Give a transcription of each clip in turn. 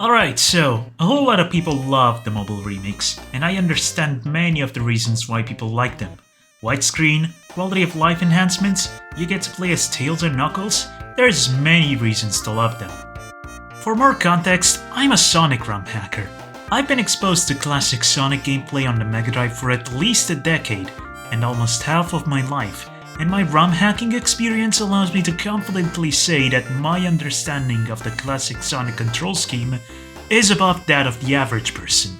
Alright, so a whole lot of people love the mobile remakes, and I understand many of the reasons why people like them. Widescreen, quality of life enhancements, you get to play as Tails and Knuckles, there's many reasons to love them. For more context, I'm a Sonic ROM hacker. I've been exposed to classic Sonic gameplay on the Mega Drive for at least a decade, and almost half of my life, and my ROM hacking experience allows me to confidently say that my understanding of the classic Sonic control scheme is above that of the average person.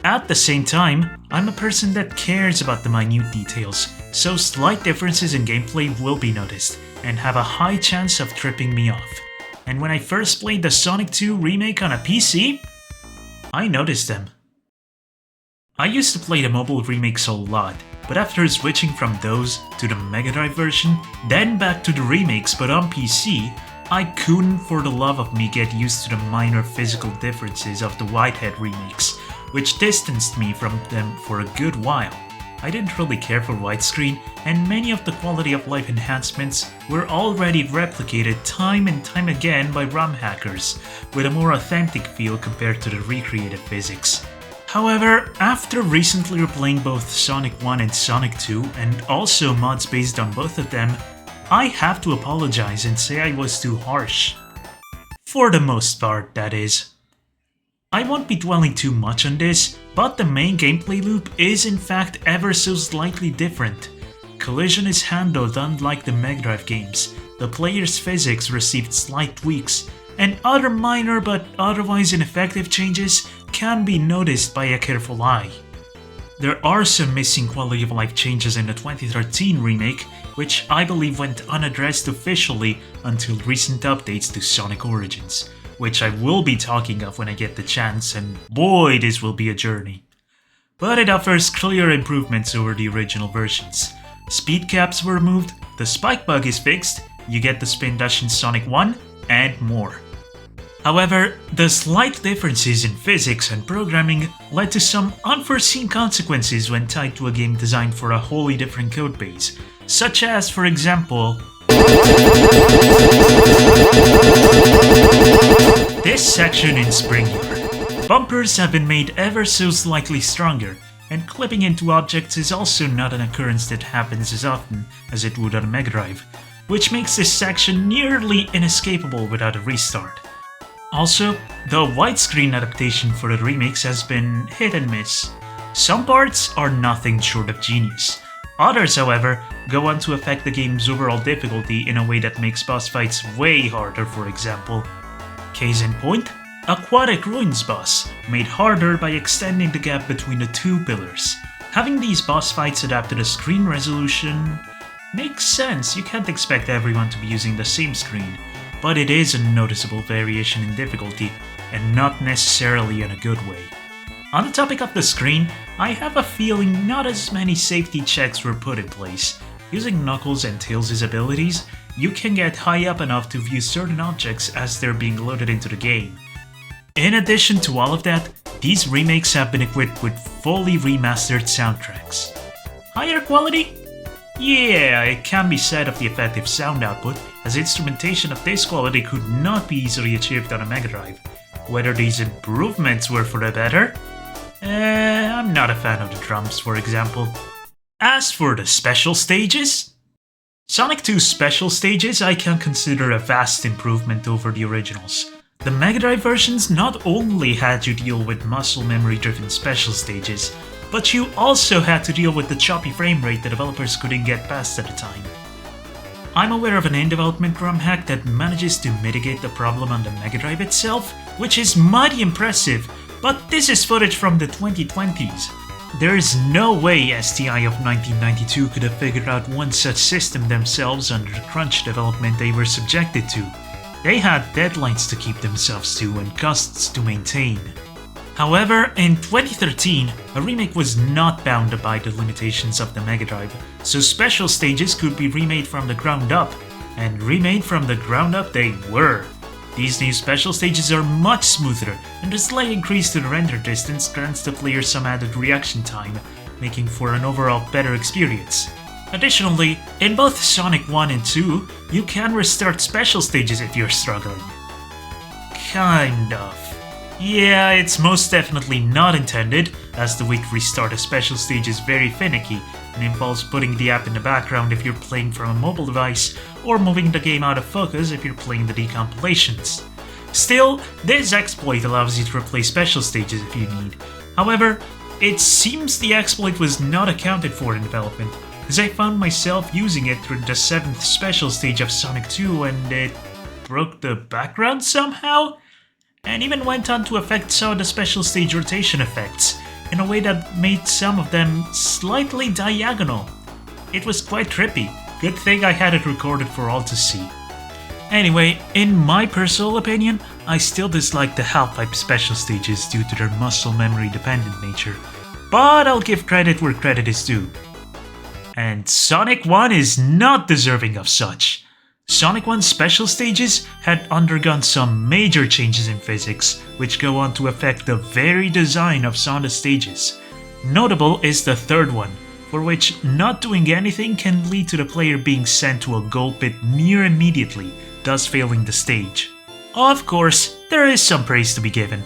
At the same time, I'm a person that cares about the minute details, so slight differences in gameplay will be noticed, and have a high chance of tripping me off. And when I first played the Sonic 2 remake on a PC, I noticed them. I used to play the mobile remakes a lot, but after switching from those to the Mega Drive version, then back to the remakes but on PC, I couldn't for the love of me get used to the minor physical differences of the Whitehead remakes, which distanced me from them for a good while. I didn't really care for widescreen, and many of the quality of life enhancements were already replicated time and time again by ROM hackers, with a more authentic feel compared to the recreated physics. However, after recently replaying both Sonic 1 and Sonic 2, and also mods based on both of them, I have to apologize and say I was too harsh. For the most part, that is. I won't be dwelling too much on this, but the main gameplay loop is in fact ever so slightly different. Collision is handled unlike the Mega Drive games, the player's physics received slight tweaks, and other minor but otherwise ineffective changes can be noticed by a careful eye. There are some missing quality of life changes in the 2013 remake, which I believe went unaddressed officially until recent updates to Sonic Origins, which I will be talking of when I get the chance, and boy, this will be a journey. But it offers clear improvements over the original versions. Speed caps were removed, the spike bug is fixed, you get the spin dash in Sonic 1, and more. However, the slight differences in physics and programming led to some unforeseen consequences when tied to a game designed for a wholly different codebase, such as, for example, this section in Spring Yard. Bumpers have been made ever so slightly stronger, and clipping into objects is also not an occurrence that happens as often as it would on a Mega Drive, which makes this section nearly inescapable without a restart. Also, the widescreen adaptation for the remakes has been hit and miss. Some parts are nothing short of genius. Others, however, go on to affect the game's overall difficulty in a way that makes boss fights way harder, for example. Case in point, Aquatic Ruins boss, made harder by extending the gap between the two pillars. Having these boss fights adapt to the screen resolution makes sense, you can't expect everyone to be using the same screen, but it is a noticeable variation in difficulty, and not necessarily in a good way. On the topic of the screen, I have a feeling not as many safety checks were put in place. Using Knuckles and Tails' abilities, you can get high up enough to view certain objects as they're being loaded into the game. In addition to all of that, these remakes have been equipped with fully remastered soundtracks. Higher quality? Yeah, it can be said of the effective sound output, as instrumentation of this quality could not be easily achieved on a Mega Drive. Whether these improvements were for the better? I'm not a fan of the drums, for example. As for the special stages? Sonic 2's special stages I can consider a vast improvement over the originals. The Mega Drive versions not only had you deal with muscle memory driven special stages, but you also had to deal with the choppy frame rate the developers couldn't get past at the time. I'm aware of an in-development ROM hack that manages to mitigate the problem on the Mega Drive itself, which is mighty impressive, but this is footage from the 2020s. There is no way STI of 1992 could have figured out one such system themselves under the crunch development they were subjected to. They had deadlines to keep themselves to and costs to maintain. However, in 2013, a remake was not bound by the limitations of the Mega Drive, so special stages could be remade from the ground up, and remade from the ground up they were. These new special stages are much smoother, and the slight increase to the render distance grants the player some added reaction time, making for an overall better experience. Additionally, in both Sonic 1 and 2, you can restart special stages if you're struggling. Kind of. Yeah, it's most definitely not intended, as the way to restart a special stage is very finicky and involves putting the app in the background if you're playing from a mobile device, or moving the game out of focus if you're playing the decompilations. Still, this exploit allows you to replay special stages if you need. However, it seems the exploit was not accounted for in development, as I found myself using it through the 7th special stage of Sonic 2 and it broke the background somehow? And even went on to affect some of the special stage rotation effects, in a way that made some of them slightly diagonal. It was quite trippy. Good thing I had it recorded for all to see. Anyway, in my personal opinion, I still dislike the half-pipe special stages due to their muscle memory dependent nature, but I'll give credit where credit is due. And Sonic 1 is not deserving of such. Sonic 1's special stages had undergone some major changes in physics, which go on to affect the very design of some of the stages. Notable is the third one, for which not doing anything can lead to the player being sent to a gold pit near immediately, thus failing the stage. Of course, there is some praise to be given.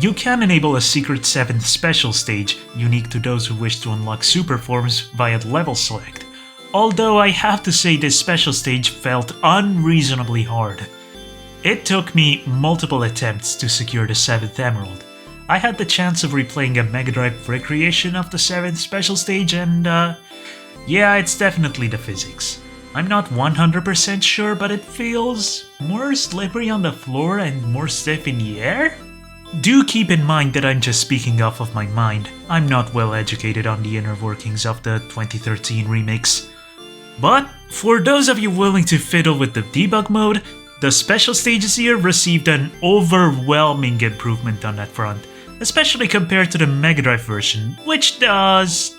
You can enable a secret 7th special stage, unique to those who wish to unlock super forms via level select. Although I have to say this special stage felt unreasonably hard. It took me multiple attempts to secure the 7th Emerald. I had the chance of replaying a Mega Drive recreation of the 7th special stage and yeah, it's definitely the physics. I'm not 100% sure, but it feels more slippery on the floor and more stiff in the air? Do keep in mind that I'm just speaking off of my mind. I'm not well educated on the inner workings of the 2013 remakes. But for those of you willing to fiddle with the debug mode, the special stages here received an overwhelming improvement on that front, especially compared to the Mega Drive version, which does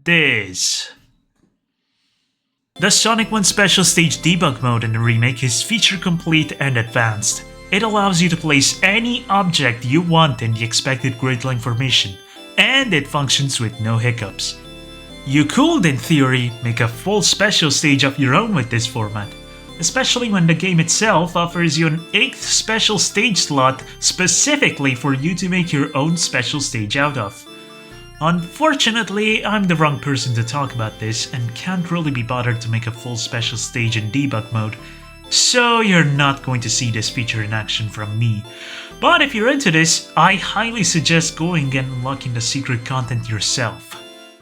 this. The Sonic 1 special stage debug mode in the remake is feature complete and advanced. It allows you to place any object you want in the expected grid-line formation, and it functions with no hiccups. You could, in theory, make a full special stage of your own with this format, especially when the game itself offers you an 8th special stage slot specifically for you to make your own special stage out of. Unfortunately, I'm the wrong person to talk about this and can't really be bothered to make a full special stage in debug mode, so you're not going to see this feature in action from me. But if you're into this, I highly suggest going and unlocking the secret content yourself.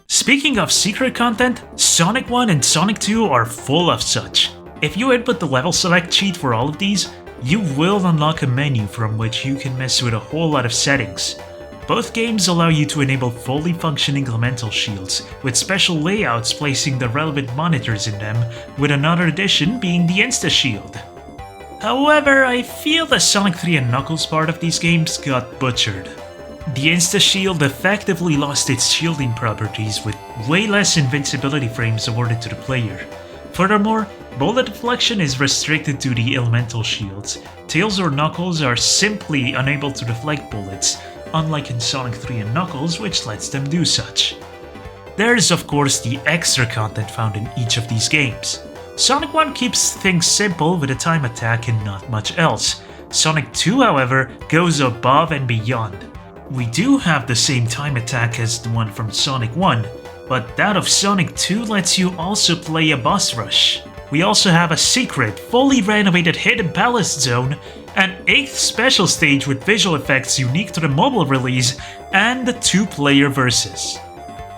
Speaking of secret content, Sonic 1 and Sonic 2 are full of such. If you input the level select cheat for all of these, you will unlock a menu from which you can mess with a whole lot of settings. Both games allow you to enable fully functioning elemental shields, with special layouts placing the relevant monitors in them, with another addition being the Insta-Shield. However, I feel the Sonic 3 and Knuckles part of these games got butchered. The Insta-Shield effectively lost its shielding properties with way less invincibility frames awarded to the player. Furthermore, bullet deflection is restricted to the elemental shields. Tails or Knuckles are simply unable to deflect bullets, unlike in Sonic 3 and Knuckles, which lets them do such. There's of course the extra content found in each of these games. Sonic 1 keeps things simple with a time attack and not much else. Sonic 2, however, goes above and beyond. We do have the same time attack as the one from Sonic 1, but that of Sonic 2 lets you also play a boss rush. We also have a secret, fully renovated hidden palace zone, an 8th special stage with visual effects unique to the mobile release, and the 2-player versus.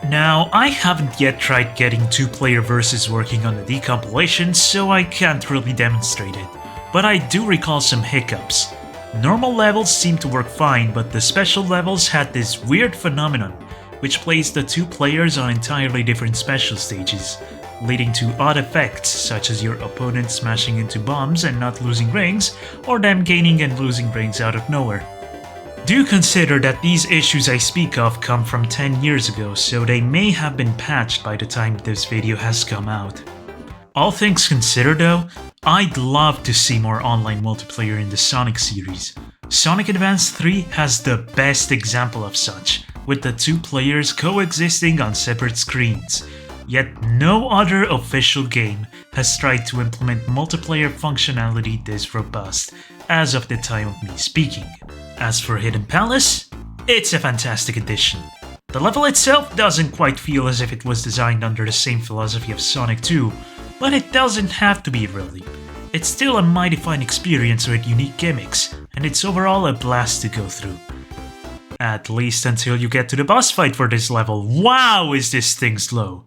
Now, I haven't yet tried getting 2-player versus working on the decompilation, so I can't really demonstrate it, but I do recall some hiccups. Normal levels seem to work fine, but the special levels had this weird phenomenon, which placed the 2 players on entirely different special stages, leading to odd effects such as your opponent smashing into bombs and not losing rings, or them gaining and losing rings out of nowhere. Do consider that these issues I speak of come from 10 years ago, so they may have been patched by the time this video has come out. All things considered though, I'd love to see more online multiplayer in the Sonic series. Sonic Advance 3 has the best example of such, with the 2 players coexisting on separate screens. Yet no other official game has tried to implement multiplayer functionality this robust, as of the time of me speaking. As for Hidden Palace, it's a fantastic addition. The level itself doesn't quite feel as if it was designed under the same philosophy of Sonic 2, but it doesn't have to be really. It's still a mighty fine experience with unique gimmicks, and it's overall a blast to go through. At least until you get to the boss fight for this level. Wow, is this thing slow!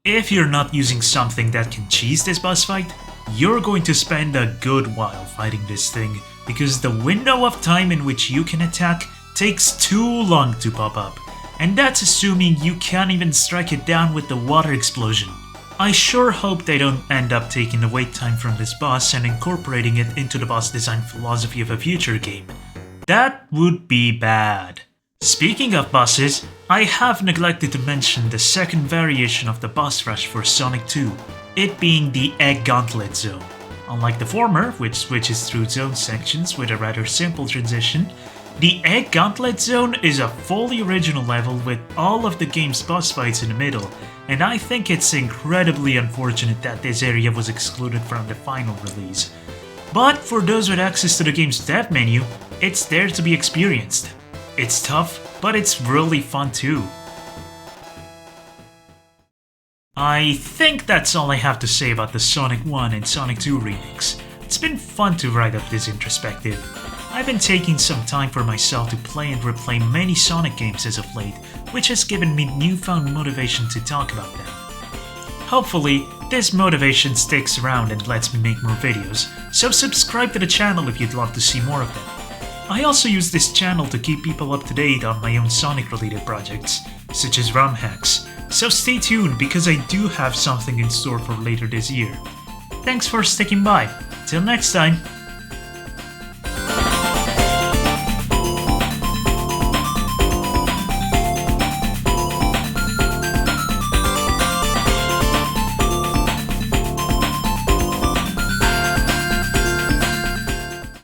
If you're not using something that can cheese this boss fight, you're going to spend a good while fighting this thing, because the window of time in which you can attack takes too long to pop up, and that's assuming you can't even strike it down with the water explosion. I sure hope they don't end up taking the wait time from this boss and incorporating it into the boss design philosophy of a future game. That would be bad. Speaking of bosses, I have neglected to mention the second variation of the boss rush for Sonic 2, it being the Egg Gauntlet Zone. Unlike the former, which switches through zone sections with a rather simple transition, the Egg Gauntlet Zone is a fully original level with all of the game's boss fights in the middle, and I think it's incredibly unfortunate that this area was excluded from the final release. But for those with access to the game's dev menu, it's there to be experienced. It's tough, but it's really fun too. I think that's all I have to say about the Sonic 1 and Sonic 2 remakes. It's been fun to write up this introspective. I've been taking some time for myself to play and replay many Sonic games as of late, which has given me newfound motivation to talk about them. Hopefully, this motivation sticks around and lets me make more videos, so subscribe to the channel if you'd love to see more of them. I also use this channel to keep people up to date on my own Sonic related projects, such as ROM hacks, so stay tuned because I do have something in store for later this year. Thanks for sticking by. Till next time.